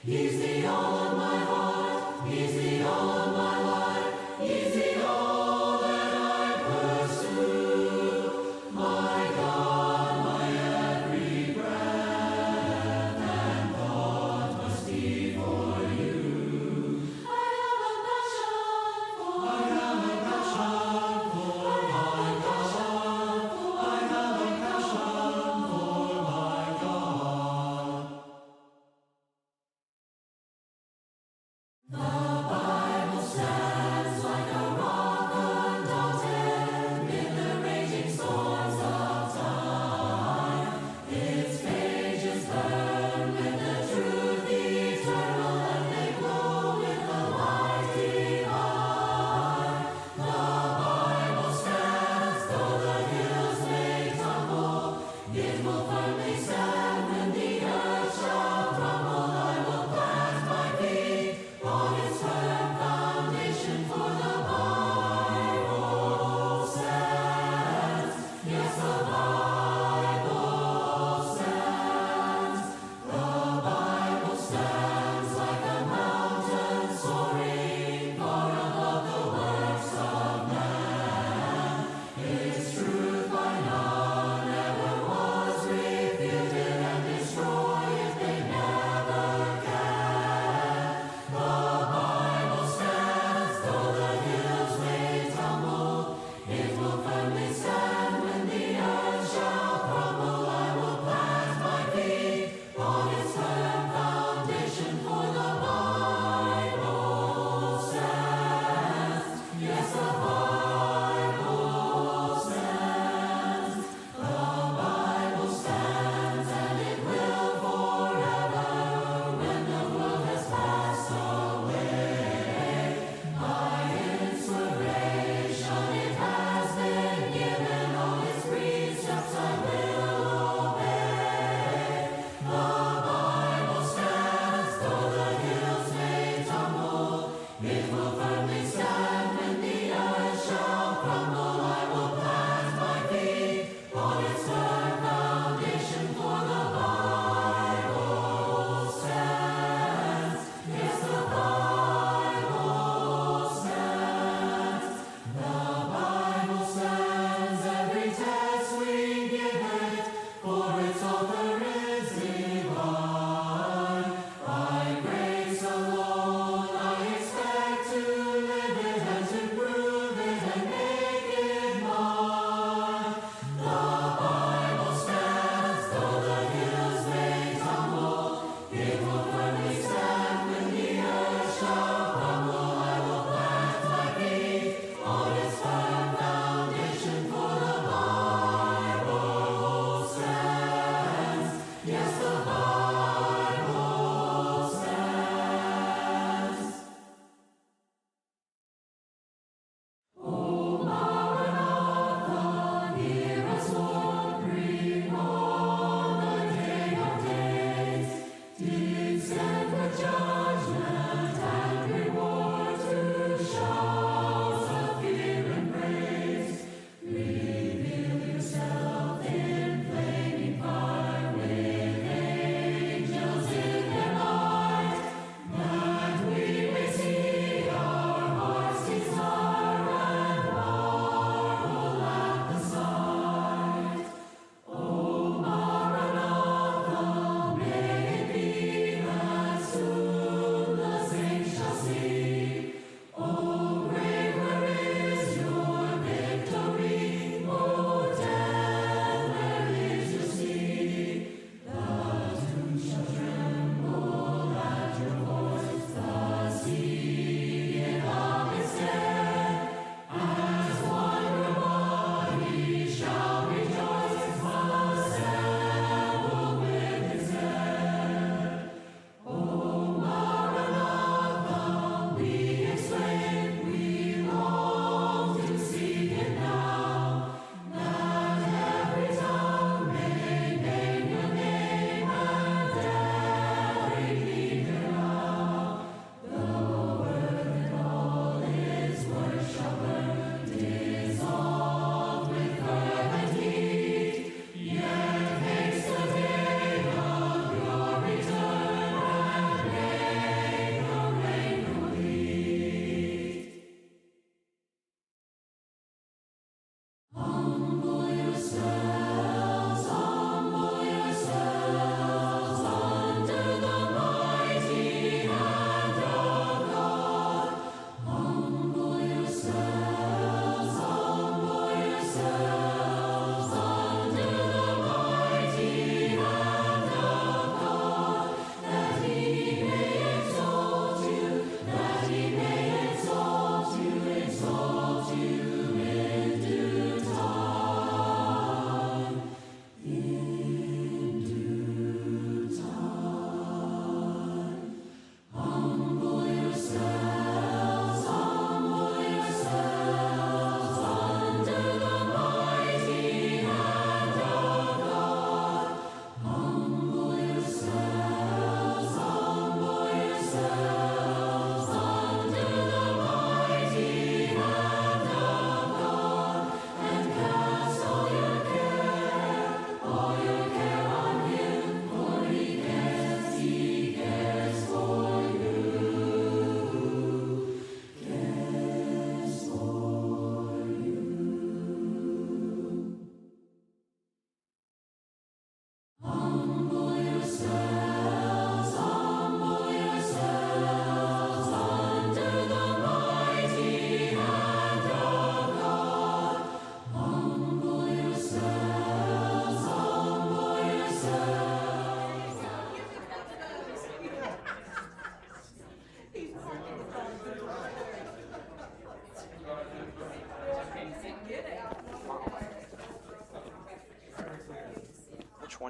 He's the all of my heart, He's the all of my life, He's the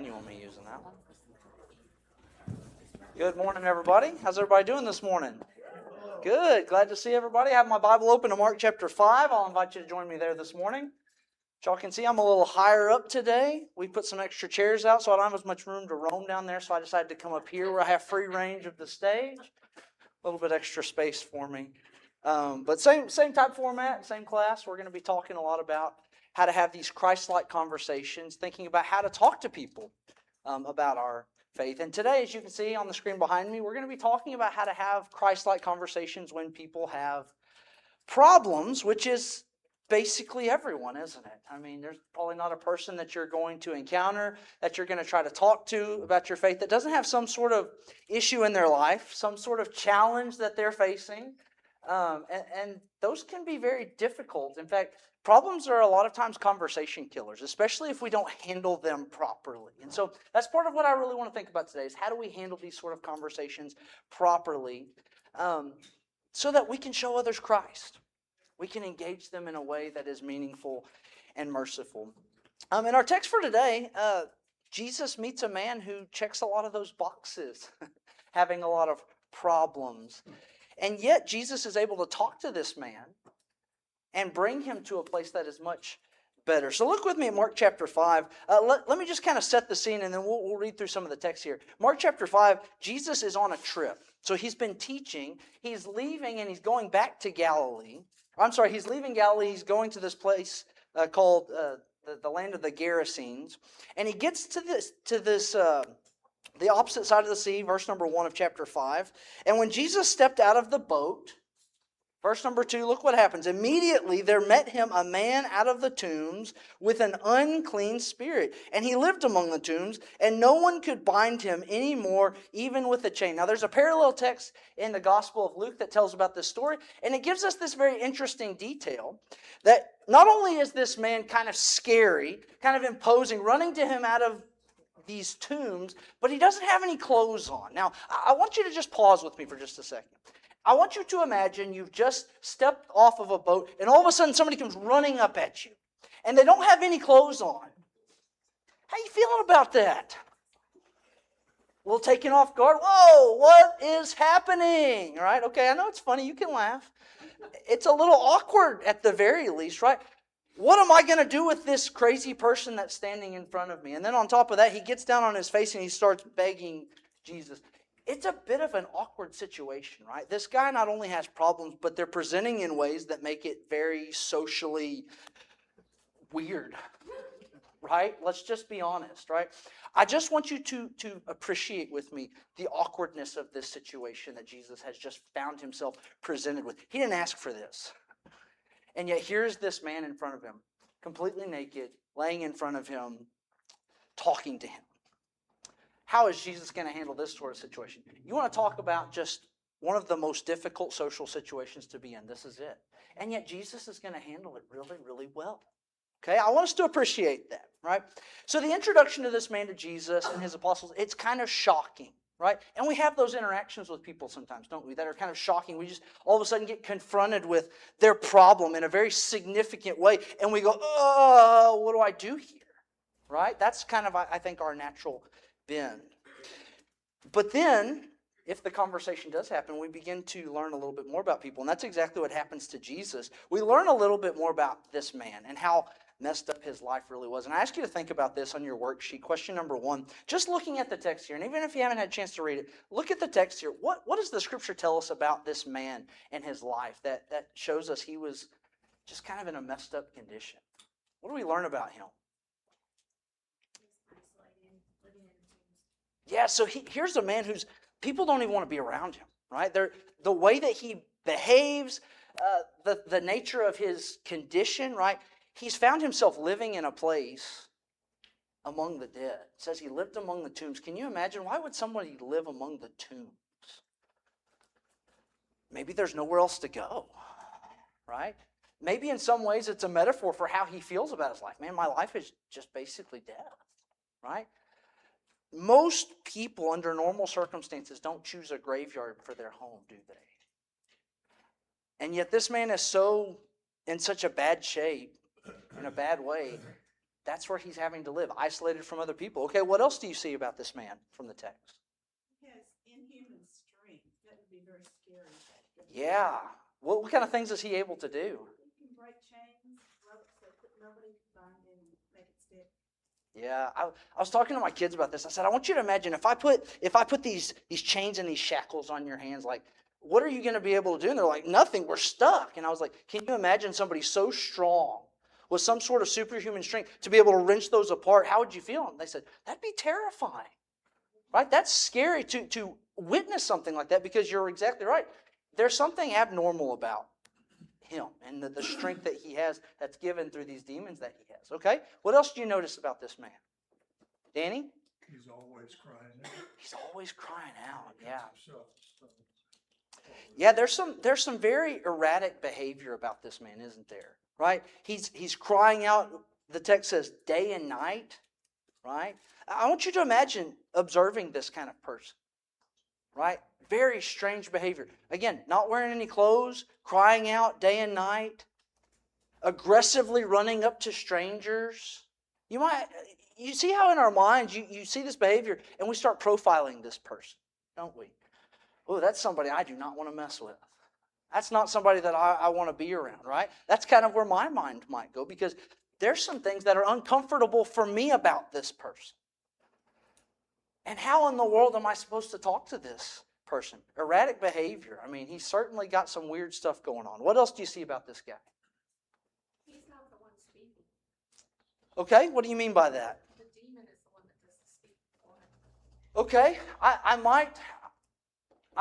one. You want me using that one? Good morning, everybody. How's everybody doing this morning? Good. Glad to see everybody. I have my Bible open to Mark chapter 5. I'll invite you to join me there this morning. Y'all can see I'm a little higher up today. We put some extra chairs out so I don't have as much room to roam down there, so I decided to come up here where I have free range of the stage. A little bit extra space for me. But same type format, same class. We're going to be talking a lot about how to have these Christ-like conversations, thinking about how to talk to people about our faith. And today, as you can see on the screen behind me, we're going to be talking about how to have Christ-like conversations when people have problems, which is basically everyone, isn't it? I mean, there's probably not a person that you're going to encounter, that you're going to try to talk to about your faith that doesn't have some sort of issue in their life, some sort of challenge that they're facing. And those can be very difficult. In fact, problems are a lot of times conversation killers, especially if we don't handle them properly. And so that's part of what I really want to think about today is how do we handle these sort of conversations properly so that we can show others Christ. We can engage them in a way that is meaningful and merciful. In our text for today, Jesus meets a man who checks a lot of those boxes, having a lot of problems. And yet Jesus is able to talk to this man and bring him to a place that is much better. So look with me at Mark chapter 5. Let me just kind of set the scene and then we'll read through some of the text here. Mark chapter 5, Jesus is on a trip. So he's been teaching. He's leaving and he's going back to Galilee. He's leaving Galilee. He's going to this place called the land of the Gerasenes. And he gets to the opposite side of the sea, verse number 1 of chapter 5. And when Jesus stepped out of the boat, verse number 2, look what happens. Immediately there met him a man out of the tombs with an unclean spirit. And he lived among the tombs, and no one could bind him anymore, even with a chain. Now there's a parallel text in the Gospel of Luke that tells about this story, and it gives us this very interesting detail that not only is this man kind of scary, kind of imposing, running to him out of these tombs, but he doesn't have any clothes on. Now, I want you to just pause with me for just a second. I want you to imagine you've just stepped off of a boat and all of a sudden somebody comes running up at you and they don't have any clothes on. How you feeling about that? A little taken off guard. Whoa, what is happening? All right, okay, I know it's funny. You can laugh. It's a little awkward at the very least, right? What am I going to do with this crazy person that's standing in front of me? And then on top of that, he gets down on his face and he starts begging Jesus. It's a bit of an awkward situation, right? This guy not only has problems, but they're presenting in ways that make it very socially weird, right? Let's just be honest, right? I just want you to appreciate with me the awkwardness of this situation that Jesus has just found himself presented with. He didn't ask for this. And yet here's this man in front of him, completely naked, laying in front of him, talking to him. How is Jesus going to handle this sort of situation? You want to talk about just one of the most difficult social situations to be in. This is it. And yet Jesus is going to handle it really, really well. Okay, I want us to appreciate that, right? So the introduction of this man to Jesus and his apostles, it's kind of shocking. Right? And we have those interactions with people sometimes, don't we, that are kind of shocking. We just all of a sudden get confronted with their problem in a very significant way. And we go, oh, what do I do here? Right? That's kind of, I think, our natural bend. But then, if the conversation does happen, we begin to learn a little bit more about people. And that's exactly what happens to Jesus. We learn a little bit more about this man and how messed up his life really was. And I ask you to think about this on your worksheet. Question number 1, just looking at the text here, and even if you haven't had a chance to read it, look at the text here. What does the scripture tell us about this man and his life that shows us he was just kind of in a messed up condition? What do we learn about him? Yeah, so here's a man who's, people don't even want to be around him, right? The way that he behaves, the nature of his condition, right? He's found himself living in a place among the dead. It says he lived among the tombs. Can you imagine? Why would somebody live among the tombs? Maybe there's nowhere else to go, right? Maybe in some ways it's a metaphor for how he feels about his life. Man, my life is just basically death, right? Most people under normal circumstances don't choose a graveyard for their home, do they? And yet this man is in such a bad shape, in a bad way, That's where he's having to live, isolated from other people. Okay, what else do you see about this man from the text? He has inhuman strength. That would be very scary. Yeah. What kind of things is he able to do? He can break chains, ropes that nobody can bind him and make it stick. Yeah, I was talking to my kids about this. I said, I want you to imagine if I put these chains and these shackles on your hands, like, what are you going to be able to do? And they're like, nothing, we're stuck. And I was like, can you imagine somebody so strong with some sort of superhuman strength to be able to wrench those apart? How would you feel? And they said, that'd be terrifying, right? That's scary to witness something like that, because you're exactly right. There's something abnormal about him and the strength that he has that's given through these demons that he has. Okay? What else do you notice about this man? Danny? He's always crying out. He's always crying out. Yeah. Himself, so. Yeah, there's some very erratic behavior about this man, isn't there? Right? He's crying out. The text says day and night, right? I want you to imagine observing this kind of person. Right? Very strange behavior. Again, not wearing any clothes, crying out day and night, aggressively running up to strangers. You see how in our minds you see this behavior and we start profiling this person, don't we? Oh, that's somebody I do not want to mess with. That's not somebody that I want to be around, right? That's kind of where my mind might go, because there's some things that are uncomfortable for me about this person. And how in the world am I supposed to talk to this person? Erratic behavior. I mean, he's certainly got some weird stuff going on. What else do you see about this guy? He's not the one speaking. Okay, what do you mean by that? The demon is the one that does the speaking for him. Okay, I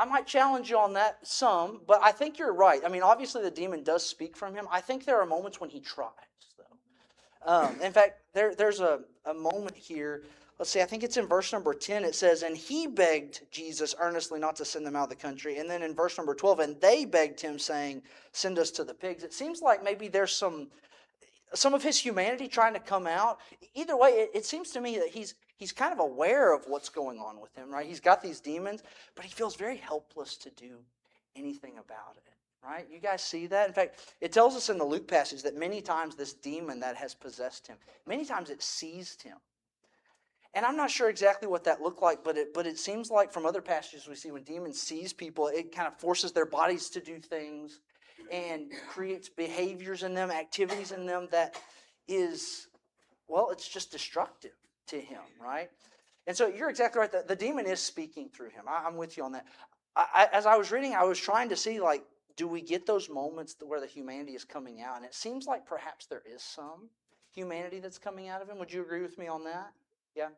might challenge you on that some, but I think you're right. I mean, obviously the demon does speak from him. I think there are moments when he tries, though. In fact, there's a moment here. Let's see, I think it's in verse number 10. It says, and he begged Jesus earnestly not to send them out of the country. And then in verse number 12, and they begged him, saying, send us to the pigs. It seems like maybe there's some of his humanity trying to come out. Either way, it seems to me that he's kind of aware of what's going on with him, right? He's got these demons, but he feels very helpless to do anything about it, right? You guys see that? In fact, it tells us in the Luke passage that many times this demon that has possessed him, many times it seized him. And I'm not sure exactly what that looked like, but it seems like from other passages we see when demons seize people, it kind of forces their bodies to do things and creates behaviors in them, activities in them that is, well, it's just destructive to him, right? And so you're exactly right. The demon is speaking through him. I'm with you on that. As I was reading, I was trying to see, like, do we get those moments where the humanity is coming out? And it seems like perhaps there is some humanity that's coming out of him. Would you agree with me on that? Yeah.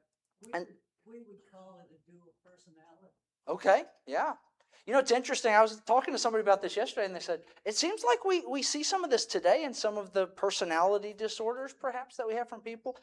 We would call it a dual personality. Okay, yeah. You know, it's interesting. I was talking to somebody about this yesterday, and they said, it seems like we see some of this today in some of the personality disorders, perhaps, that we have from people.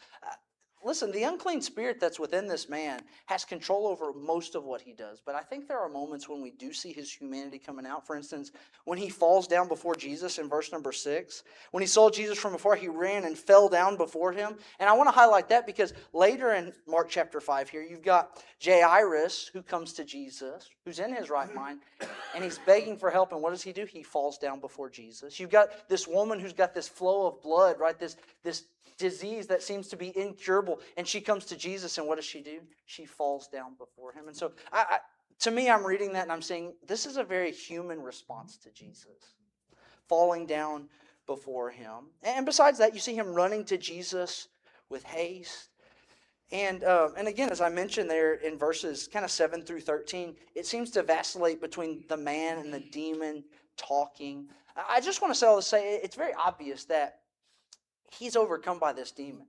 Listen, the unclean spirit that's within this man has control over most of what he does. But I think there are moments when we do see his humanity coming out. For instance, when he falls down before Jesus in verse number 6. When he saw Jesus from afar, he ran and fell down before him. And I want to highlight that because later in Mark chapter 5 here, you've got Jairus who comes to Jesus, who's in his right mind, and he's begging for help. And what does he do? He falls down before Jesus. You've got this woman who's got this flow of blood, right? This disease that seems to be incurable, and she comes to Jesus, and what does she do? She falls down before him. And so to me, I'm reading that and I'm saying this is a very human response to Jesus, falling down before him. And besides that, you see him running to Jesus with haste. And again, as I mentioned there in verses kind of 7 through 13, it seems to vacillate between the man and the demon talking. I just want to say it's very obvious that he's overcome by this demon,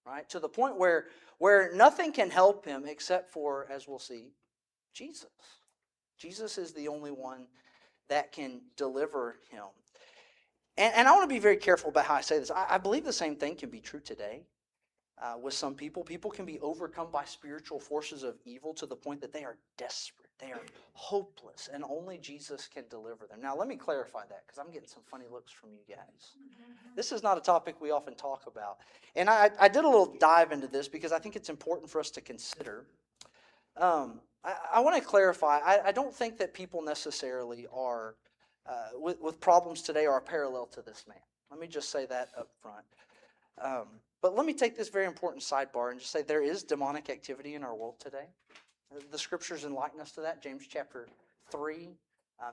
right? To the point where nothing can help him except for, as we'll see, Jesus. Jesus is the only one that can deliver him. And I want to be very careful about how I say this. I believe the same thing can be true today with some people. People can be overcome by spiritual forces of evil to the point that they are desperate. They are hopeless, and only Jesus can deliver them. Now, let me clarify that because I'm getting some funny looks from you guys. This is not a topic we often talk about. And I did a little dive into this because I think it's important for us to consider. I want to clarify, I don't think that people necessarily are, with problems today, are parallel to this man. Let me just say that up front. But let me take this very important sidebar and just say there is demonic activity in our world today. The scriptures enlighten us to that. James chapter 3,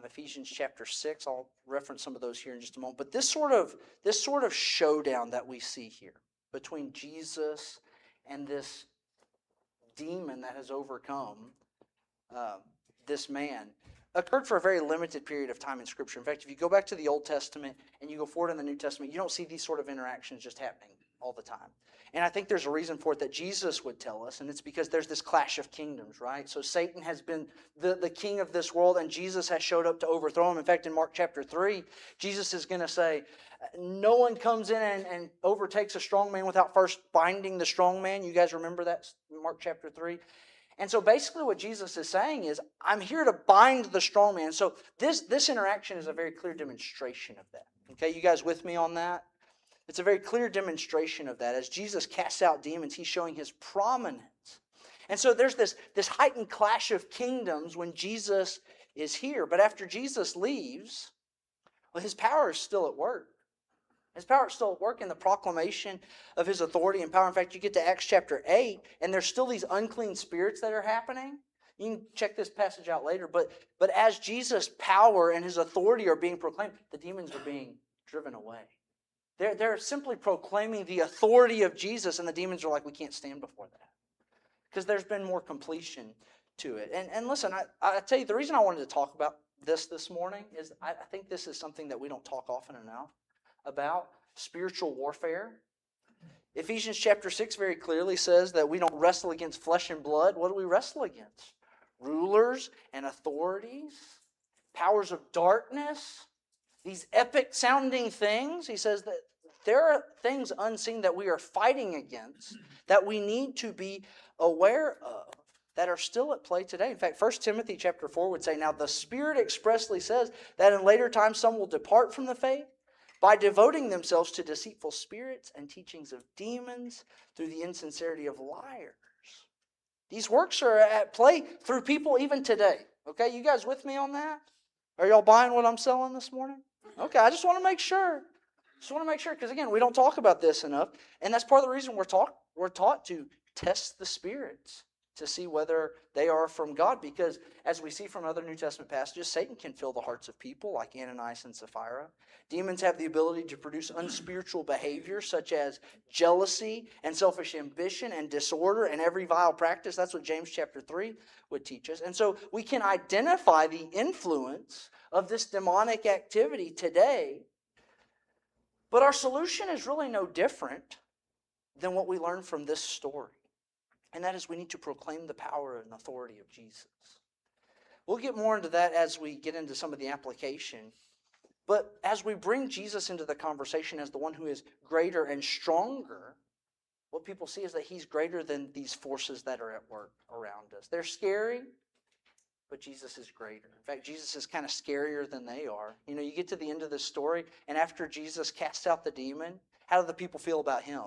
Ephesians chapter 6. I'll reference some of those here in just a moment. But this sort of showdown that we see here between Jesus and this demon that has overcome this man occurred for a very limited period of time in Scripture. In fact, if you go back to the Old Testament and you go forward in the New Testament, you don't see these sort of interactions just happening all the time. And I think there's a reason for it that Jesus would tell us, and it's because there's this clash of kingdoms, right? So Satan has been the king of this world, and Jesus has showed up to overthrow him. In fact, in Mark chapter 3, Jesus is going to say, no one comes in and overtakes a strong man without first binding the strong man. You guys remember that, Mark chapter 3? And so basically what Jesus is saying is, I'm here to bind the strong man. So this interaction is a very clear demonstration of that. Okay, you guys with me on that? It's a very clear demonstration of that. As Jesus casts out demons, he's showing his prominence. And so there's this heightened clash of kingdoms when Jesus is here. But after Jesus leaves, well, his power is still at work. His power is still at work in the proclamation of his authority and power. In fact, you get to Acts chapter 8, and there's still these unclean spirits that are happening. You can check this passage out later. But as Jesus' power and his authority are being proclaimed, the demons are being driven away. They're simply proclaiming the authority of Jesus, and the demons are like, we can't stand before that. Because there's been more completion to it. And listen, I tell you, the reason I wanted to talk about this morning is I think this is something that we don't talk often enough about, spiritual warfare. Ephesians chapter 6 very clearly says that we don't wrestle against flesh and blood. What do we wrestle against? Rulers and authorities, powers of darkness, these epic sounding things. He says that there are things unseen that we are fighting against that we need to be aware of that are still at play today. In fact, 1 Timothy chapter 4 would say, now the Spirit expressly says that in later times some will depart from the faith by devoting themselves to deceitful spirits and teachings of demons through the insincerity of liars. These works are at play through people even today. Okay, you guys with me on that? Are y'all buying what I'm selling this morning? Okay, I just want to make sure. Because again, we don't talk about this enough. And that's part of the reason we're taught to test the spirits to see whether they are from God. Because as we see from other New Testament passages, Satan can fill the hearts of people like Ananias and Sapphira. Demons have the ability to produce unspiritual behavior such as jealousy and selfish ambition and disorder and every vile practice. That's what James chapter 3 would teach us. And so we can identify the influence of this demonic activity today. But our solution is really no different than what we learned from this story. And that is we need to proclaim the power and authority of Jesus. We'll get more into that as we get into some of the application. But as we bring Jesus into the conversation as the one who is greater and stronger, what people see is that he's greater than these forces that are at work around us. They're scary, but Jesus is greater. In fact, Jesus is kind of scarier than they are. You know, you get to the end of this story, and after Jesus casts out the demon, how do the people feel about him?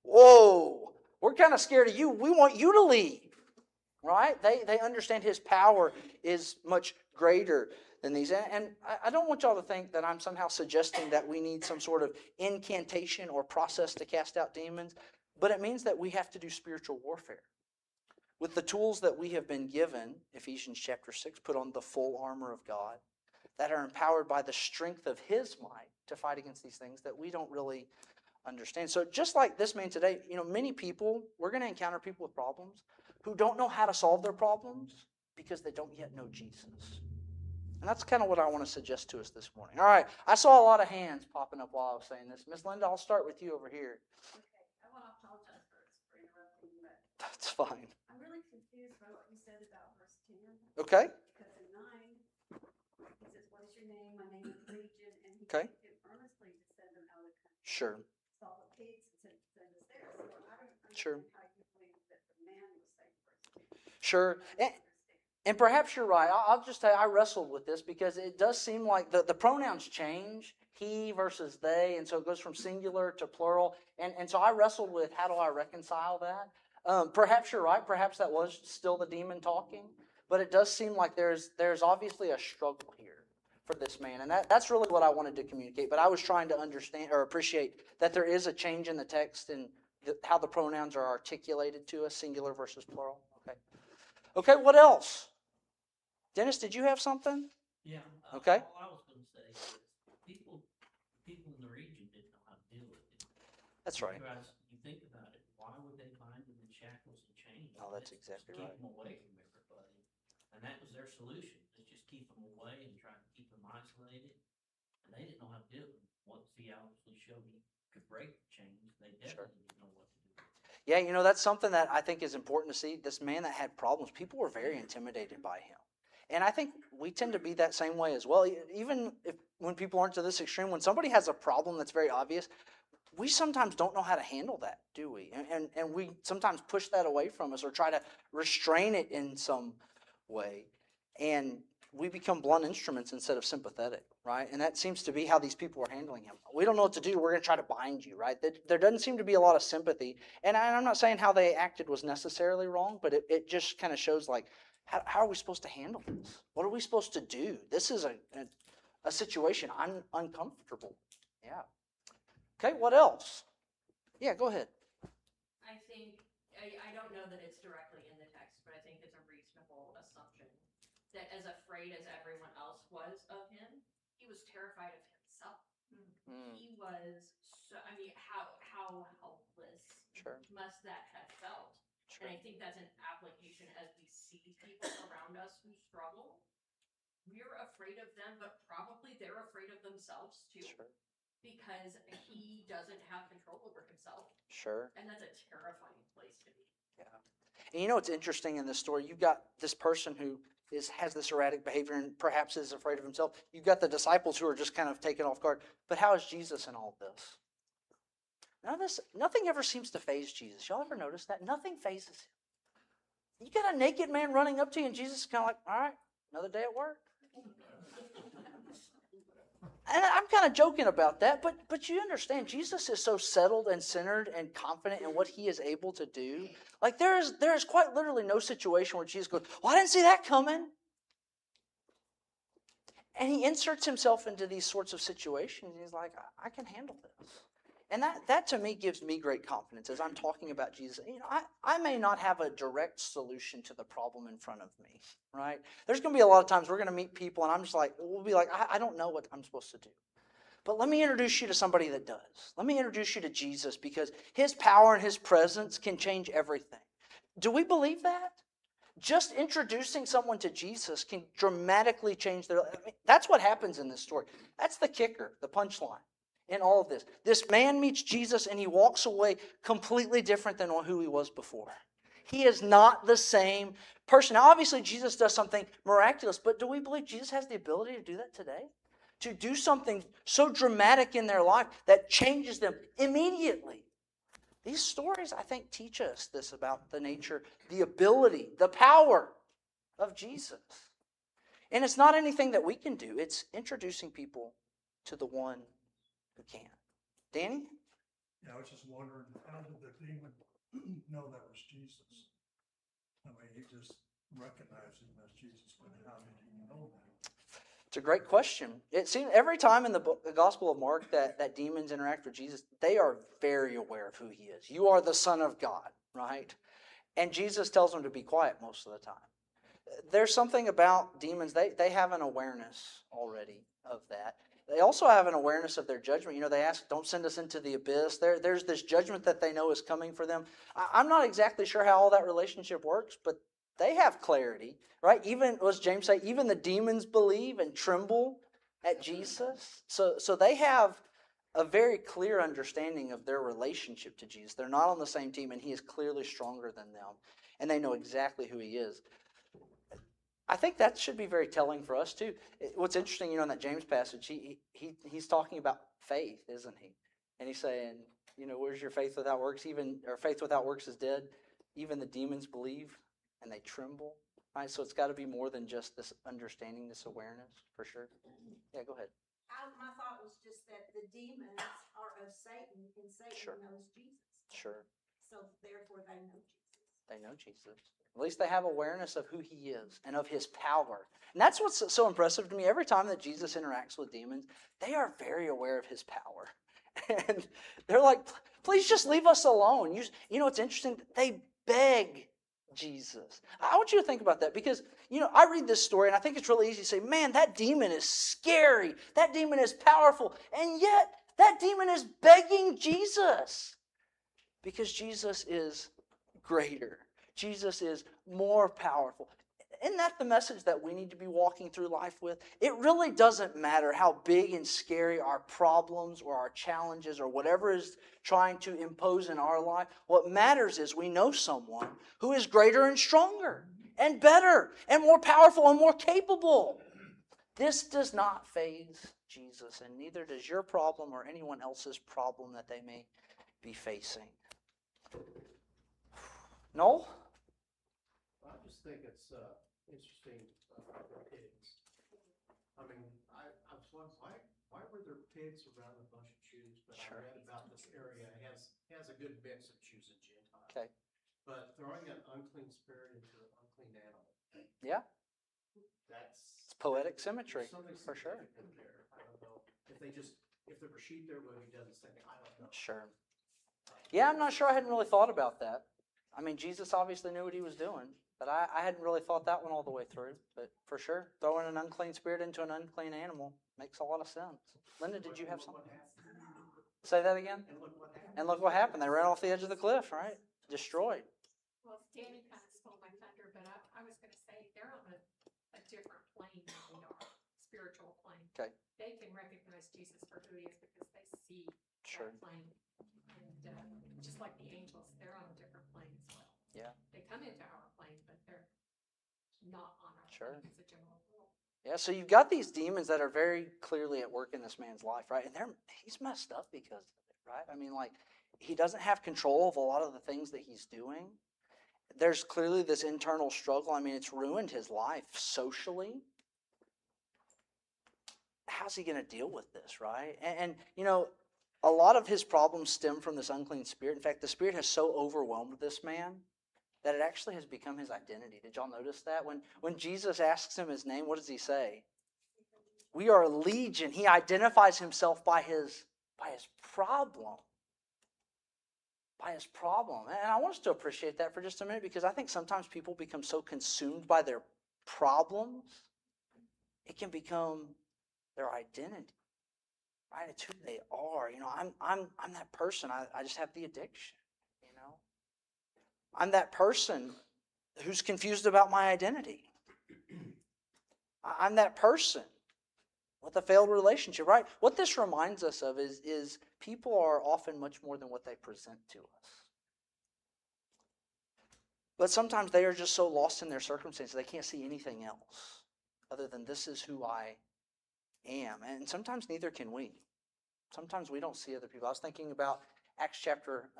Whoa, we're kind of scared of you. We want you to leave. Right? They understand his power is much greater than these. And I don't want y'all to think that I'm somehow suggesting that we need some sort of incantation or process to cast out demons, but it means that we have to do spiritual warfare. With the tools that we have been given, Ephesians chapter 6, put on the full armor of God, that are empowered by the strength of his might to fight against these things that we don't really understand. So just like this man today, you know, many people, we're going to encounter people with problems who don't know how to solve their problems because they don't yet know Jesus. And that's kind of what I want to suggest to us this morning. All right, I saw a lot of hands popping up while I was saying this. Miss Linda, I'll start with you over here. Okay, I want to apologize for interrupting, but That's fine. I'm really confused by what you said about verse 10. Okay. Because in 9, he says, what is your name? My name is Legion. And he Okay. begged him earnestly to send them out of the country. Sure. Saw the pigs and send us there. So I don't understand Sure. how you believe that the man was saved first. Sure. And perhaps you're right. I'll just tell you, I wrestled with this because it does seem like the pronouns change, he versus they, and so it goes from singular to plural. And so I wrestled with how do I reconcile that? Perhaps you're right. Perhaps that was still the demon talking. But it does seem like there's obviously a struggle here for this man. And that's really what I wanted to communicate. But I was trying to understand or appreciate that there is a change in the text and how the pronouns are articulated to us, singular versus plural. Okay. Okay, what else? Dennis, did you have something? Yeah. Okay. All I was going to say is people in the region didn't know how to deal with it. That's right. Because you think about it, why would they bind them in shackles and chains? Oh, that's exactly right. Keep them away from everybody. And that was their solution, is just keep them away and try to keep them isolated. And they didn't know how to deal with it. Once he obviously showed he could break the chains, they definitely didn't know what to do. Yeah, that's something that I think is important to see. This man that had problems, people were very intimidated by him. And I think we tend to be that same way as well. Even if when people aren't to this extreme, when somebody has a problem that's very obvious, we sometimes don't know how to handle that, do we? And we sometimes push that away from us or try to restrain it in some way. And we become blunt instruments instead of sympathetic, right? And that seems to be how these people are handling him. We don't know what to do. We're going to try to bind you, right? There doesn't seem to be a lot of sympathy. And I'm not saying how they acted was necessarily wrong, but it just kind of shows like, how are we supposed to handle this? What are we supposed to do? This is a situation. I'm uncomfortable. Yeah. Okay, what else? Yeah, go ahead. I think, I don't know that it's directly in the text, but I think it's a reasonable assumption that as afraid as everyone else was of him, he was terrified of himself. He was so, I mean, how helpless Sure. must that have felt? Sure. And I think that's an application as we see people around us who struggle. We're afraid of them, but probably they're afraid of themselves too. Sure. Because he doesn't have control over himself. Sure. And that's a terrifying place to be. Yeah. And what's interesting in this story? You've got this person who has this erratic behavior and perhaps is afraid of himself. You've got the disciples who are just kind of taken off guard. But how is Jesus in all this? Nothing ever seems to faze Jesus. Y'all ever notice that? Nothing fazes him. You got a naked man running up to you and Jesus is kind of like, all right, another day at work. And I'm kind of joking about that, but you understand, Jesus is so settled and centered and confident in what he is able to do. Like there is quite literally no situation where Jesus goes, well, I didn't see that coming. And he inserts himself into these sorts of situations. And he's like, I can handle this. And that to me gives me great confidence as I'm talking about Jesus. I may not have a direct solution to the problem in front of me, right? There's going to be a lot of times we're going to meet people and I'm just like, we'll be like, I don't know what I'm supposed to do. But let me introduce you to somebody that does. Let me introduce you to Jesus because his power and his presence can change everything. Do we believe that? Just introducing someone to Jesus can dramatically change their life. That's what happens in this story. That's the kicker, the punchline in all of this. This man meets Jesus and he walks away completely different than who he was before. He is not the same person. Now, obviously, Jesus does something miraculous, but do we believe Jesus has the ability to do that today? To do something so dramatic in their life that changes them immediately. These stories, I think, teach us this about the nature, the ability, the power of Jesus. And it's not anything that we can do. It's introducing people to the one who can. Danny? Yeah, I was just wondering, how did the demon know that was Jesus? I mean, he just recognized him as Jesus, but how did he know that? It's a great question. It seems every time in the Gospel of Mark that demons interact with Jesus, they are very aware of who he is. You are the Son of God, right? And Jesus tells them to be quiet most of the time. There's something about demons, they have an awareness already of that. They also have an awareness of their judgment. They ask, don't send us into the abyss. There's this judgment that they know is coming for them. I'm not exactly sure how all that relationship works, but they have clarity, right? Even, what does James say? Even the demons believe and tremble at Jesus. So they have a very clear understanding of their relationship to Jesus. They're not on the same team, and he is clearly stronger than them. And they know exactly who he is. I think that should be very telling for us too. What's interesting, in that James passage, he's talking about faith, isn't he? And he's saying, where's your faith without works? Or faith without works is dead. Even the demons believe and they tremble. Right? So it's got to be more than just this understanding, this awareness, for sure. Yeah, go ahead. My thought was just that the demons are of Satan, and Satan Sure. knows Jesus. Sure. So therefore they know Jesus. They know Jesus. At least they have awareness of who he is and of his power. And that's what's so impressive to me. Every time that Jesus interacts with demons, they are very aware of his power. And they're like, please just leave us alone. You know, it's interesting. They beg Jesus. I want you to think about that because, you know, I read this story and I think it's really easy to say, man, that demon is scary. That demon is powerful. And yet, that demon is begging Jesus because Jesus is greater. Jesus is more powerful. Isn't that the message that we need to be walking through life with? It really doesn't matter how big and scary our problems or our challenges or whatever is trying to impose in our life. What matters is we know someone who is greater and stronger and better and more powerful and more capable. This does not faze Jesus, and neither does your problem or anyone else's problem that they may be facing. Noel? I just think it's interesting about the pigs. I mean, I was wondering, why were there pigs around a bunch of Jews? But Sure. I read about this area, it has a good mix of Jews and Gentiles. Okay. But throwing an unclean spirit into an unclean animal, Yeah, that's. it's poetic symmetry, There's something for sure. significant there. I don't know, if there were sheep there, would he done the same thing? I don't know. Sure. Yeah, I'm not sure. I hadn't really thought about that. I mean, Jesus obviously knew what he was doing, but I hadn't really thought that one all the way through. But for sure, throwing an unclean spirit into an unclean animal makes a lot of sense. Linda, did you have something? Say that again? And look what happened. And look what happened. They ran off the edge of the cliff, right? Destroyed. Well, Danny kind of stole my thunder, but I was gonna say, they're on a different plane than we are, spiritual plane. Okay. They can recognize Jesus for who he is because they see Sure. that plane. And, just like the angels, they're on a different plane as well. Yeah. They come into our plane, but they're not on our Sure. plane as a general rule. Yeah, so you've got these demons that are very clearly at work in this man's life, right? And he's messed up because of it, right? I mean, like, he doesn't have control of a lot of the things that he's doing. There's clearly this internal struggle. I mean, it's ruined his life socially. How's he going to deal with this, right? And, you know, a lot of his problems stem from this unclean spirit. In fact, the spirit has so overwhelmed this man that it actually has become his identity. Did y'all notice that? When Jesus asks him his name, what does he say? We are legion. He identifies himself by his problem. By his problem. And I want us to appreciate that for just a minute because I think sometimes people become so consumed by their problems, it can become their identity. Right? It's who they are. You know, I'm that person. I just have the addiction. You know? I'm that person who's confused about my identity. I'm that person with a failed relationship, right? What this reminds us of is people are often much more than what they present to us. But sometimes they are just so lost in their circumstances, they can't see anything else other than this is who I am. And sometimes neither can we. Sometimes we don't see other people. I was thinking about Acts chapter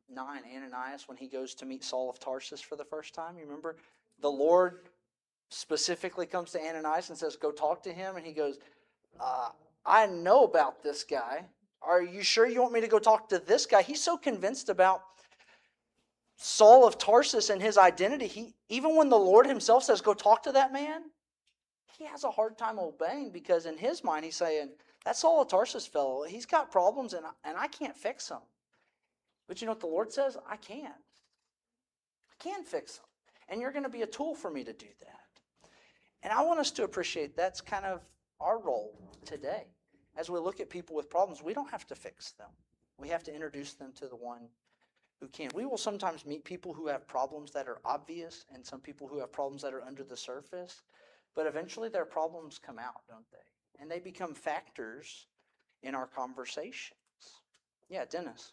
9, Ananias, when he goes to meet Saul of Tarsus for the first time. You remember? The Lord specifically comes to Ananias and says, go talk to him. And he goes, I know about this guy. Are you sure you want me to go talk to this guy? He's so convinced about Saul of Tarsus and his identity. Even when the Lord himself says, go talk to that man, he has a hard time obeying because in his mind he's saying, that Saul of Tarsus fellow, he's got problems and I can't fix them. But you know what the Lord says? I can. I can fix them. And you're going to be a tool for me to do that. And I want us to appreciate that's kind of our role today. As we look at people with problems, we don't have to fix them. We have to introduce them to the one who can. We will sometimes meet people who have problems that are obvious and some people who have problems that are under the surface. But eventually their problems come out, don't they? And they become factors in our conversations. Yeah, Dennis.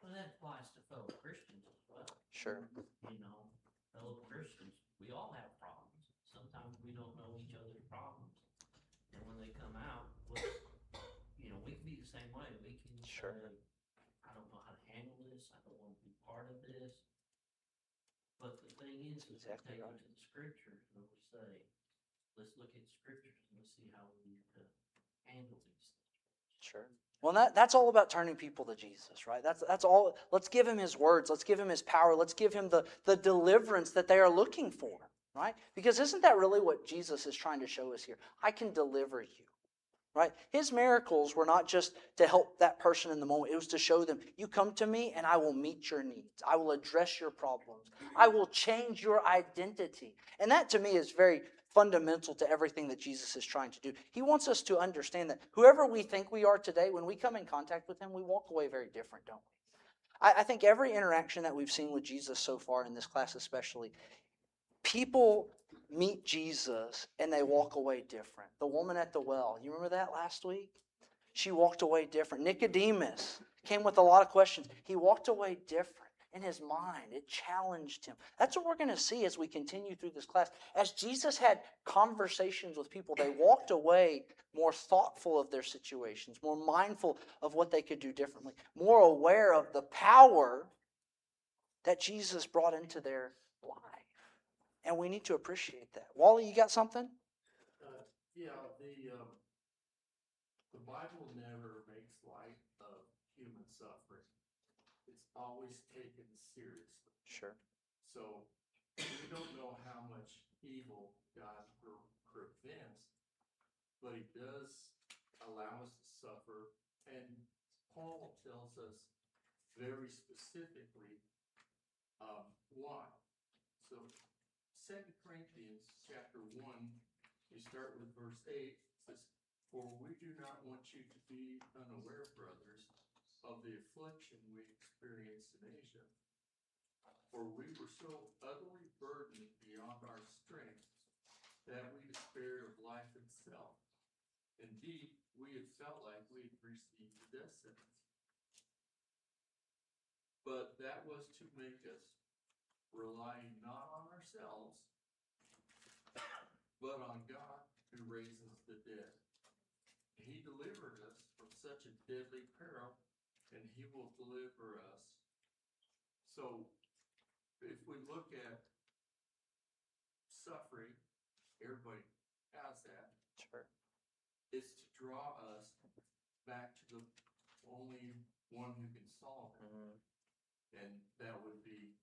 Well, that applies to fellow Christians as well. Sure. You know, fellow Christians, we all have problems. Sometimes we don't know each other's problems. And when they come out, well, you know, we can be the same way. We can Sure. say, I don't know how to handle this. I don't want to be part of this. But the thing is Exactly we take right. it to the scriptures and we say, let's look at scriptures and let's see how we need to handle these things. Sure. Well, that's all about turning people to Jesus, right? That's all. Let's give him his words. Let's give him his power. Let's give him the deliverance that they are looking for, right? Because isn't that really what Jesus is trying to show us here? I can deliver you, right? His miracles were not just to help that person in the moment. It was to show them, you come to me and I will meet your needs. I will address your problems. I will change your identity. And that to me is very fundamental to everything that Jesus is trying to do. He wants us to understand that whoever we think we are today, when we come in contact with him, we walk away very different, don't we? I think every interaction that we've seen with Jesus so far in this class especially, people meet Jesus and they walk away different. The woman at the well, you remember that last week? She walked away different. Nicodemus came with a lot of questions. He walked away different in his mind. It challenged him. That's what we're going to see as we continue through this class. As Jesus had conversations with people, they walked away more thoughtful of their situations, more mindful of what they could do differently, more aware of the power that Jesus brought into their life. And we need to appreciate that. Wally, you got something? Yeah, the Bible never makes light of human suffering. It's always taken seriously. Sure. So we don't know how much evil God prevents, but he does allow us to suffer. And Paul tells us very specifically why. So 2 Corinthians chapter 1, you start with verse 8, says, "For we do not want you to be unaware, brothers, of the affliction we experienced in Asia. For we were so utterly burdened beyond our strength that we despaired of life itself. Indeed, we had felt like we had received the death sentence. But that was to make us relying not on ourselves, but on God who raises the dead. He delivered us from such a deadly peril, and he will deliver us." So if we look at suffering, everybody has that. Sure. It's to draw us back to the only one who can solve it. And that would be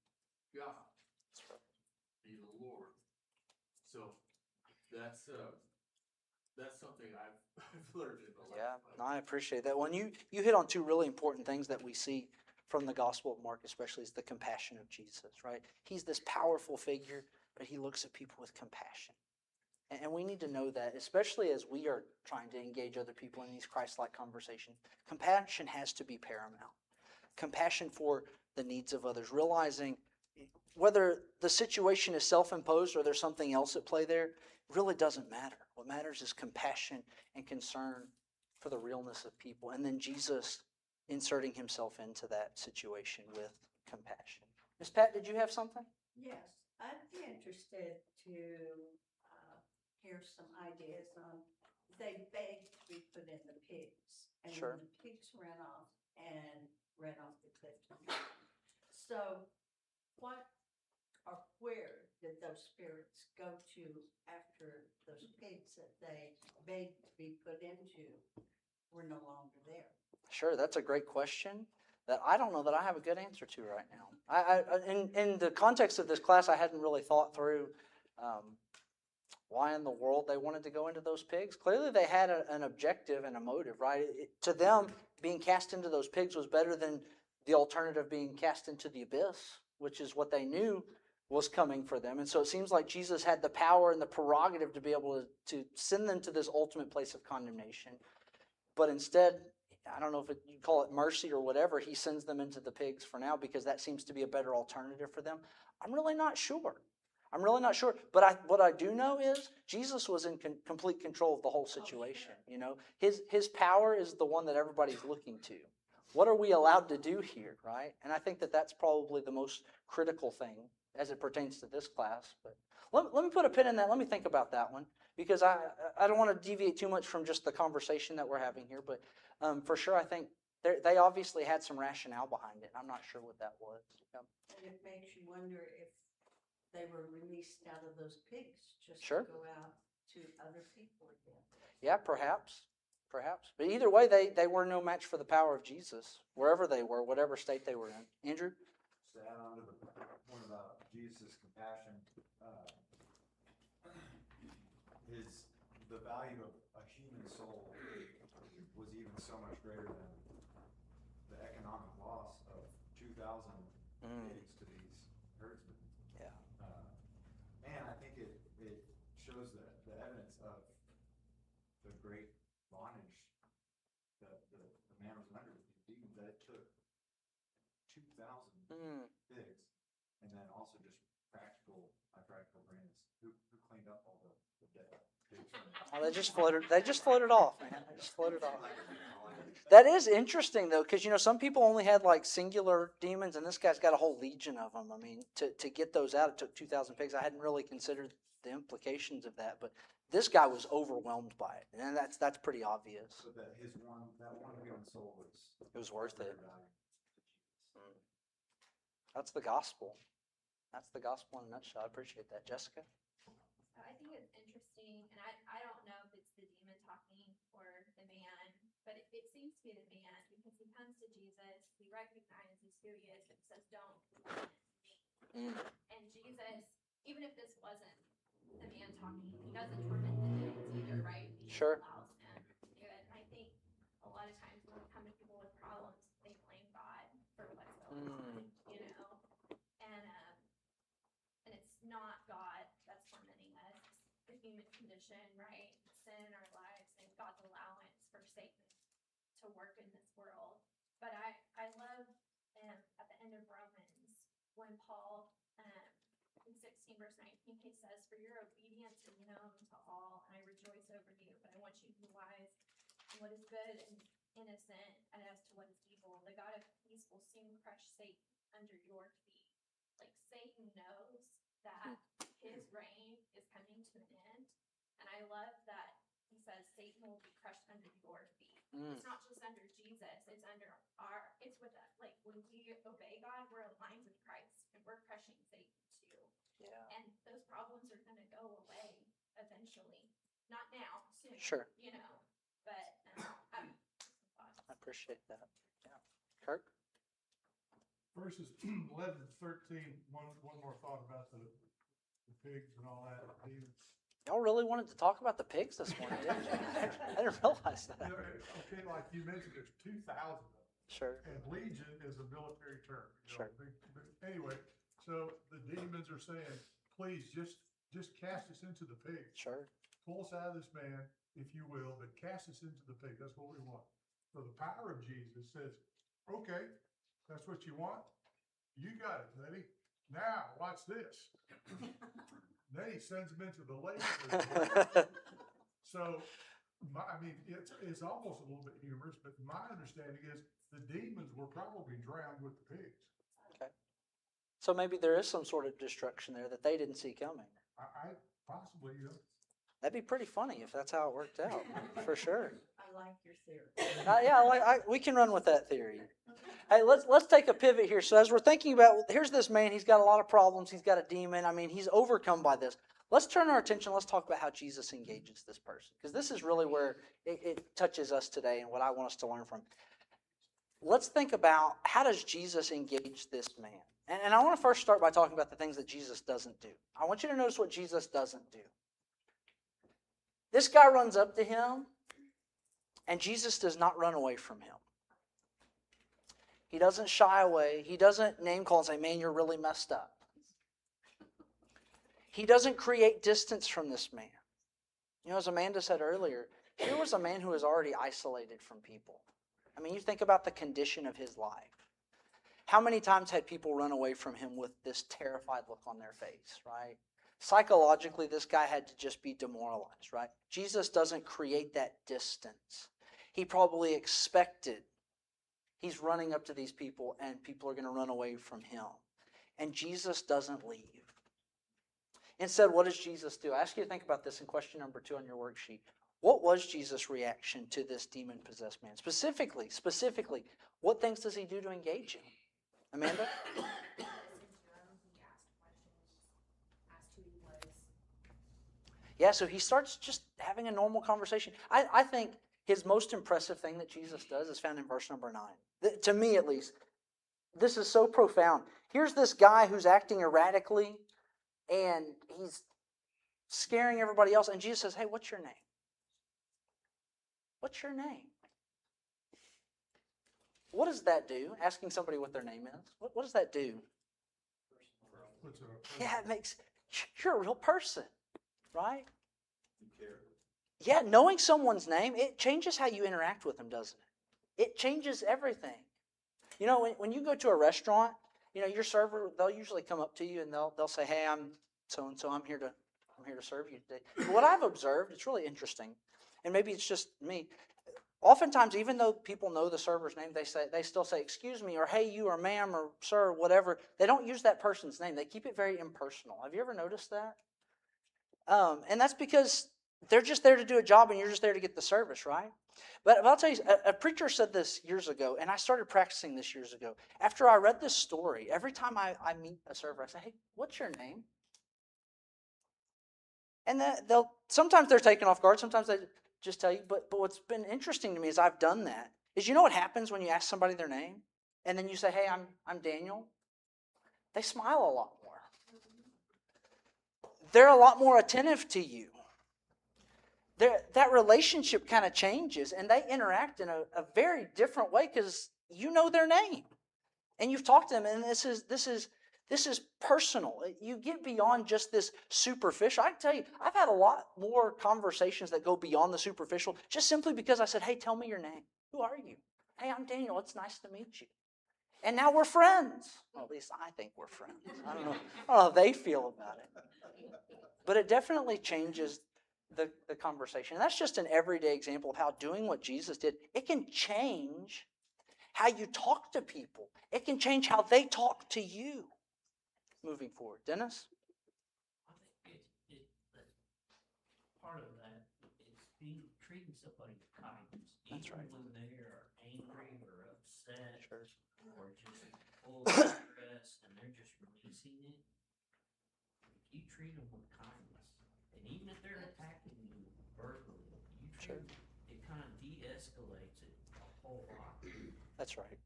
God, be the Lord. So that's something I've learned in the Yeah, life. no, I appreciate that. When you hit on two really important things that we see from the Gospel of Mark, especially, is the compassion of Jesus, right? He's this powerful figure, but he looks at people with compassion. And we need to know that, especially as we are trying to engage other people in these Christ-like conversations. Compassion has to be paramount. Compassion for the needs of others, realizing whether the situation is self-imposed or there's something else at play there, really doesn't matter. What matters is compassion and concern for the realness of people. And then Jesus inserting himself into that situation with compassion. Miss Pat, did you have something? Yes, I'd be interested to hear some ideas on, they begged to be put in the pigs. And Sure. then the pigs ran off the cliff. So what or where did those spirits go to after those pigs that they begged to be put into were no longer there? Sure, that's a great question that I don't know that I have a good answer to right now. In the context of this class, I hadn't really thought through why in the world they wanted to go into those pigs. Clearly, they had an objective and a motive, right? To them, being cast into those pigs was better than the alternative being cast into the abyss, which is what they knew was coming for them. And so it seems like Jesus had the power and the prerogative to be able to send them to this ultimate place of condemnation. But instead, I don't know if you call it mercy or whatever, he sends them into the pigs for now because that seems to be a better alternative for them. I'm really not sure. But what I do know is Jesus was in complete control of the whole situation. You know, his power is the one that everybody's looking to. What are we allowed to do here, right? And I think that that's probably the most critical thing as it pertains to this class. But let me put a pin in that. Let me think about that one because I don't want to deviate too much from just the conversation that we're having here. But for sure, I think they obviously had some rationale behind it. I'm not sure what that was. Yeah. And it makes you wonder if they were released out of those pigs just Sure. to go out to other people again. Yeah, perhaps. Perhaps. But either way, they were no match for the power of Jesus, wherever they were, whatever state they were in. Andrew? To add on to the point about Jesus' compassion, the value of a human soul was even so much greater than the economic loss of 2,000 pigs to these herdsmen. Yeah. And I think it shows the evidence of the great bondage that the man was under with these demons, that it took 2,000 pigs, and then also just practical brains who cleaned up all the dead pigs. Oh, they just floated off, man. They just floated off. That is interesting, though, because, some people only had, like, singular demons, and this guy's got a whole legion of them. I mean, to get those out, it took 2,000 pigs. I hadn't really considered the implications of that, but this guy was overwhelmed by it, and that's pretty obvious. So that one human soul was worth it. value to Jesus. That's the gospel. That's the gospel in a nutshell. I appreciate that. Jessica? I think it's interesting, and I don't know if it's the demon talking or the man, but it seems to be the man, because he comes to Jesus, he recognizes who he is, but he says, don't listen to me. And Jesus, even if this wasn't the man talking, he doesn't torment the demons either, right? He Sure. allows them to do it. And I think a lot of times when we come to people with problems, they blame God for what's going on, and it's not God that's tormenting us. It's the human condition, right? Sin in our lives and God's allowance for Satan to work in this world. But I love at the end of Romans when Paul in 16 verse 19 he says, "For your obedience is known to all, and I rejoice over you. But I want you to be wise in what is good and innocent, and as to what is evil. The God of peace will soon crush Satan under your feet." Like, Satan knows that his reign is coming to an end, and I love that he says Satan will be crushed under your feet. It's not just under Jesus, it's under it's with us. Like, when we obey God, we're aligned with Christ, and we're crushing Satan too. Yeah. And those problems are going to go away eventually. Not now, soon. Sure. But I appreciate that. Yeah. Kirk? Verses 11 to 13, one more thought about the pigs and all that, demons. Y'all really wanted to talk about the pigs this morning, didn't you? I didn't realize that. Okay, like you mentioned, there's 2,000 of them. Sure. And legion is a military term. Sure. Anyway, so the demons are saying, please just cast us into the pigs. Sure. Pull us out of this man, if you will, but cast us into the pig. That's what we want. So the power of Jesus says, okay, that's what you want? You got it, buddy. Now, watch this. Then he sends them into the lake. So, it's almost a little bit humorous, but my understanding is the demons were probably drowned with the pigs. Okay. So maybe there is some sort of destruction there that they didn't see coming. I possibly, That'd be pretty funny if that's how it worked out, for sure. I like your theory. We can run with that theory. Hey, let's take a pivot here. So as we're thinking about, here's this man, he's got a lot of problems, he's got a demon. I mean, he's overcome by this. Let's turn our attention, let's talk about how Jesus engages this person, because this is really where it touches us today and what I want us to learn from. Let's think about, how does Jesus engage this man? And I want to first start by talking about the things that Jesus doesn't do. I want you to notice what Jesus doesn't do. This guy runs up to him, and Jesus does not run away from him. He doesn't shy away. He doesn't name call and say, man, you're really messed up. He doesn't create distance from this man. As Amanda said earlier, here was a man who was already isolated from people. I mean, you think about the condition of his life. How many times had people run away from him with this terrified look on their face, right? Psychologically, this guy had to just be demoralized, right? Jesus doesn't create that distance. He probably expected he's running up to these people and people are going to run away from him. And Jesus doesn't leave. Instead, what does Jesus do? I ask you to think about this in question number 2 on your worksheet. What was Jesus' reaction to this demon-possessed man? Specifically, what things does he do to engage him? Amanda? He asked questions, asked who he was. Yeah, so he starts just having a normal conversation. I think his most impressive thing that Jesus does is found in verse number 9. To me, at least, this is so profound. Here's this guy who's acting erratically, and he's scaring everybody else. And Jesus says, hey, what's your name? What's your name? What does that do? Asking somebody what their name is. What does that do? Puts it up. Yeah, it makes, you're a real person, right? You care. Yeah, knowing someone's name, it changes how you interact with them, doesn't it? It changes everything. You know, when you go to a restaurant, you know, your server, they'll usually come up to you and they'll say, hey, I'm so-and-so, I'm here to serve you today. But what I've observed, it's really interesting, and maybe it's just me, oftentimes, even though people know the server's name, they still say, excuse me, or hey, you, or ma'am, or sir, or whatever. They don't use that person's name. They keep it very impersonal. Have you ever noticed that? And that's because they're just there to do a job, and you're just there to get the service, right? But I'll tell you, a preacher said this years ago, and I started practicing this years ago. After I read this story, every time I meet a server, I say, hey, what's your name? And sometimes they're taken off guard, sometimes they just tell you. But what's been interesting to me as I've done that is, you know what happens when you ask somebody their name, and then you say, hey, I'm Daniel? They smile a lot more. They're a lot more attentive to you. That relationship kind of changes, and they interact in a very different way because you know their name, and you've talked to them, and this is personal. You get beyond just this superficial. I can tell you, I've had a lot more conversations that go beyond the superficial just simply because I said, hey, tell me your name. Who are you? Hey, I'm Daniel. It's nice to meet you. And now we're friends. Well, at least I think we're friends. I don't know how they feel about it. But it definitely changes the conversation. And that's just an everyday example of how doing what Jesus did, it can change how you talk to people. It can change how they talk to you moving forward. Dennis? I think that part of that is treating somebody with kindness. That's even right. when they are angry or upset Sure. or just full of stress and they're just releasing it. If you treat them with kindness, and even if they're attacking you verbally, you treat them, it kind of de-escalates it a whole lot. That's right.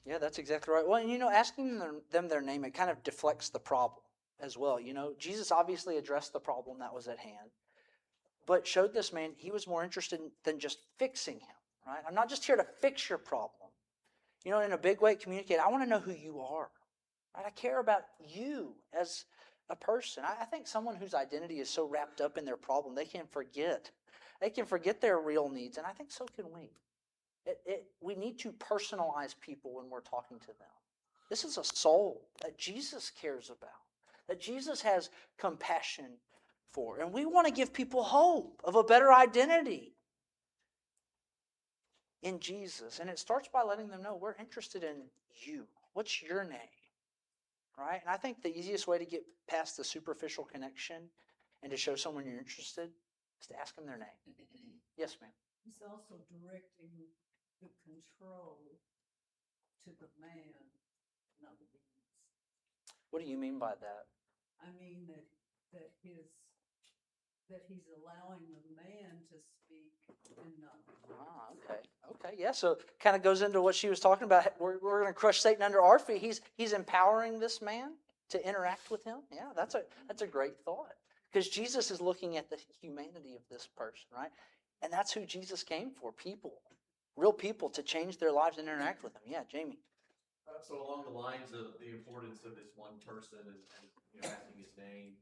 Yeah, that's exactly right. Well, and you know, asking them their name, it kind of deflects the problem as well. You know, Jesus obviously addressed the problem that was at hand, but showed this man he was more interested than just fixing him, right? I'm not just here to fix your problem. You know, in a big way, communicate, I want to know who you are, right? I care about you as a person. I think someone whose identity is so wrapped up in their problem, they can forget. They can forget their real needs, and I think so can we. We need to personalize people when we're talking to them. This is a soul that Jesus cares about, that Jesus has compassion for. And we want to give people hope of a better identity in Jesus. And it starts by letting them know we're interested in you. What's your name? Right? And I think the easiest way to get past the superficial connection and to show someone you're interested is to ask them their name. Yes, ma'am. He's also directing the control to the man, not the beings. What do you mean by that? I mean that he's allowing the man to speak and not the woman. Okay, yeah. So kind of goes into what she was talking about. We're going to crush Satan under our feet. He's empowering this man to interact with him. Yeah, that's a great thought, because Jesus is looking at the humanity of this person, right? And that's who Jesus came for, people, real people, to change their lives and interact with them. Yeah, Jamie. So along the lines of the importance of this one person and asking his name,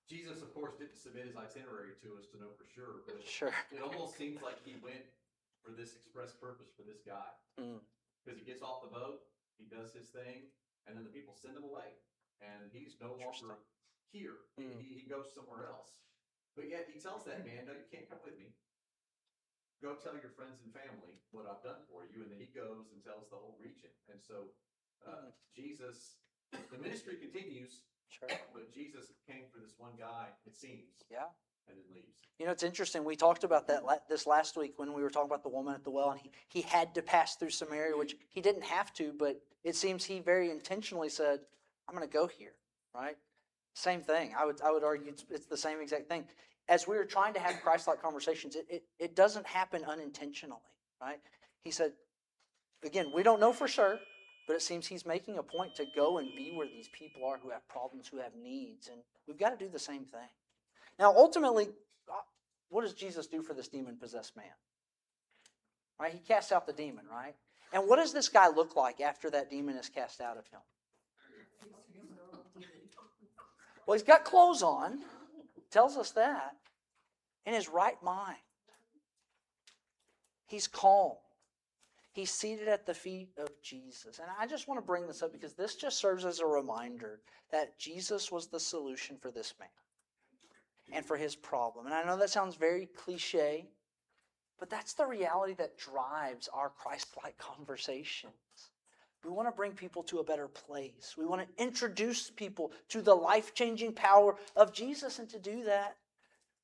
Jesus, of course, didn't submit his itinerary to us to know for sure, but Sure. it almost seems like he went for this express purpose for this guy. Because he gets off the boat, he does his thing, and then the people send him away. And he's no longer here. He goes somewhere else. But yet he tells that man, no, you can't come with me. Go tell your friends and family what I've done for you. And then he goes and tells the whole region. And so Jesus, the ministry continues. Sure. But Jesus came for this one guy, it seems. Yeah. And then leaves. You know, it's interesting. We talked about that this last week when we were talking about the woman at the well, and he had to pass through Samaria, which he didn't have to, but it seems he very intentionally said, I'm going to go here, right? Same thing. I would argue it's the same exact thing. as we were trying to have Christ-like conversations, it doesn't happen unintentionally, right? He said, again, we don't know for sure, but it seems he's making a point to go and be where these people are who have problems, who have needs, and we've got to do the same thing. Now, ultimately, what does Jesus do for this demon-possessed man? Right? He casts out the demon, right? And what does this guy look like after that demon is cast out of him? Well, he's got clothes on, tells us that, in his right mind. He's calm. He's seated at the feet of Jesus. And I just want to bring this up because this just serves as a reminder that Jesus was the solution for this man and for his problem. And I know that sounds very cliche, but that's the reality that drives our Christ-like conversations. We want to bring people to a better place. We want to introduce people to the life-changing power of Jesus. And to do that,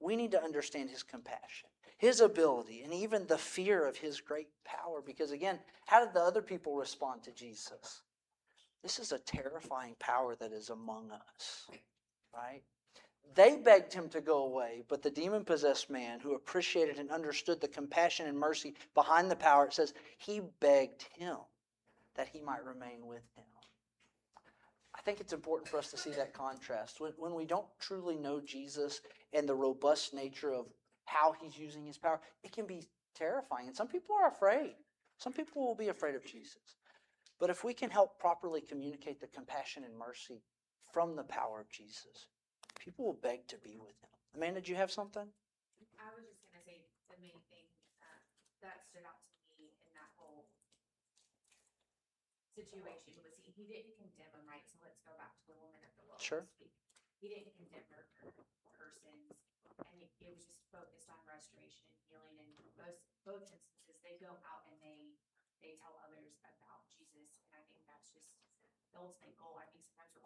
we need to understand his compassion, his ability, and even the fear of his great power. Because again, how did the other people respond to Jesus? This is a terrifying power that is among us, right? They begged him to go away, but the demon-possessed man who appreciated and understood the compassion and mercy behind the power, it says he begged him that he might remain with him. I think it's important for us to see that contrast. When we don't truly know Jesus and the robust nature of how he's using his power, it can be terrifying. And some people are afraid. Some people will be afraid of Jesus. But if we can help properly communicate the compassion and mercy from the power of Jesus, people will beg to be with him. Amanda, did you have something? I was just going to say the main thing that stood out to me in that whole situation was he didn't condemn him, right? So let's go back to the woman at the well. Sure. He didn't condemn her sins, and it was just focused on restoration and healing. And both instances, they go out and they tell others about Jesus, and I think that's just the ultimate goal. I think sometimes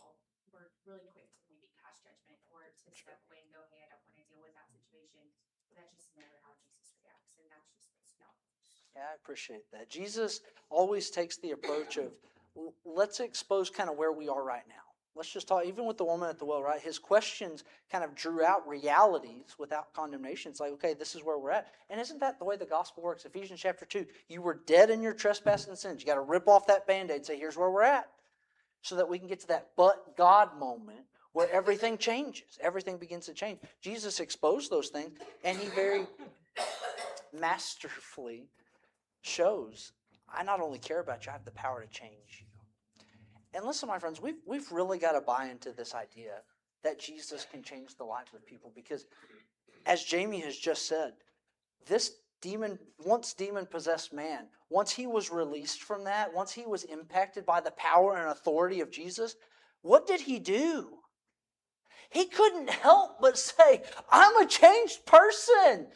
we're really quick to maybe pass judgment or to step away and go, hey, I don't want to deal with that situation. But that's just never how Jesus reacts, and that's just what's not. Yeah, I appreciate that. Jesus always takes the approach of, let's expose kind of where we are right now. Let's just talk, even with the woman at the well, right? His questions kind of drew out realities without condemnation. It's like, okay, this is where we're at. And isn't that the way the gospel works? Ephesians chapter 2, you were dead in your trespasses and sins. You got to rip off that Band-Aid and say, here's where we're at. So that we can get to that but God moment where everything changes. Everything begins to change. Jesus exposed those things, and he very masterfully shows, I not only care about you, I have the power to change you. And listen, my friends, we've really got to buy into this idea that Jesus can change the lives of people, because as Jamie has just said, this once demon-possessed man, once he was released from that, once he was impacted by the power and authority of Jesus, what did he do? He couldn't help but say, I'm a changed person.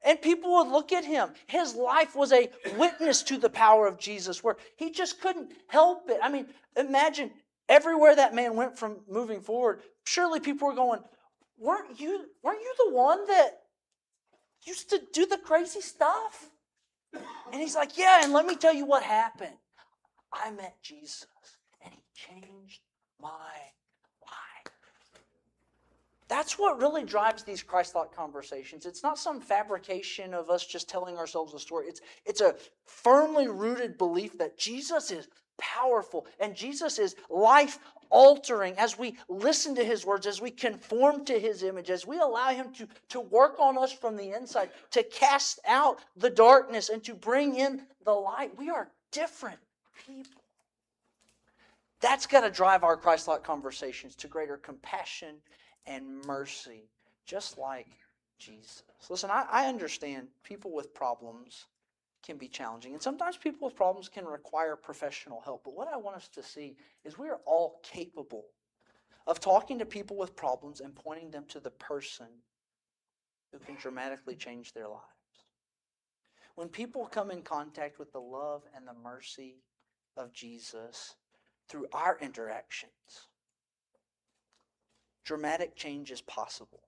And people would look at him. His life was a witness to the power of Jesus, where he just couldn't help it. I mean, imagine everywhere that man went from moving forward, surely people were going, weren't you the one that used to do the crazy stuff? And he's like, yeah, and let me tell you what happened. I met Jesus, and he changed my life. That's what really drives these Christ-like conversations. It's not some fabrication of us just telling ourselves a story. It's a firmly rooted belief that Jesus is powerful and Jesus is life-altering. As we listen to his words, as we conform to his image, as we allow him to work on us from the inside, to cast out the darkness and to bring in the light, we are different people. That's got to drive our Christ-like conversations to greater compassion and mercy, just like Jesus. Listen, I understand people with problems can be challenging, and sometimes people with problems can require professional help. But what I want us to see is we are all capable of talking to people with problems and pointing them to the person who can dramatically change their lives. When people come in contact with the love and the mercy of Jesus through our interactions, dramatic change is possible.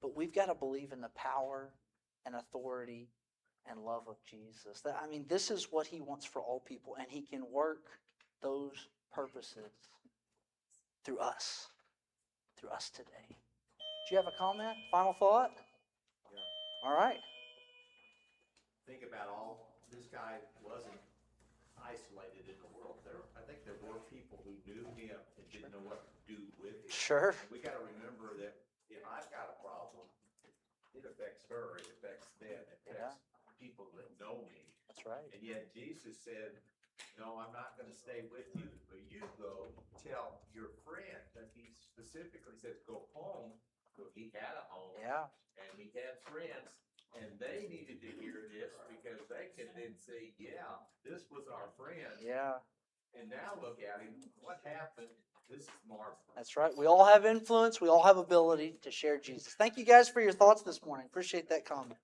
But we've got to believe in the power and authority and love of Jesus. This is what he wants for all people, and he can work those purposes through us today. Do you have a comment? Final thought? Yeah. All right. Think about this guy wasn't isolated in the world. I think there were people who knew him and didn't know what to do with him. Sure. We gotta remember that if I've got a problem, it affects her, it affects them, it affects people that know me. That's right. And yet Jesus said, no, I'm not gonna stay with you, but you go tell your friend. And he specifically says, go home. So he had a home. Yeah. And he had friends. And they needed to hear this because they can then say, yeah, this was our friend. Yeah. And now look at him. What happened? This is marvelous. That's right. We all have influence. We all have ability to share Jesus. Thank you guys for your thoughts this morning. Appreciate that comment.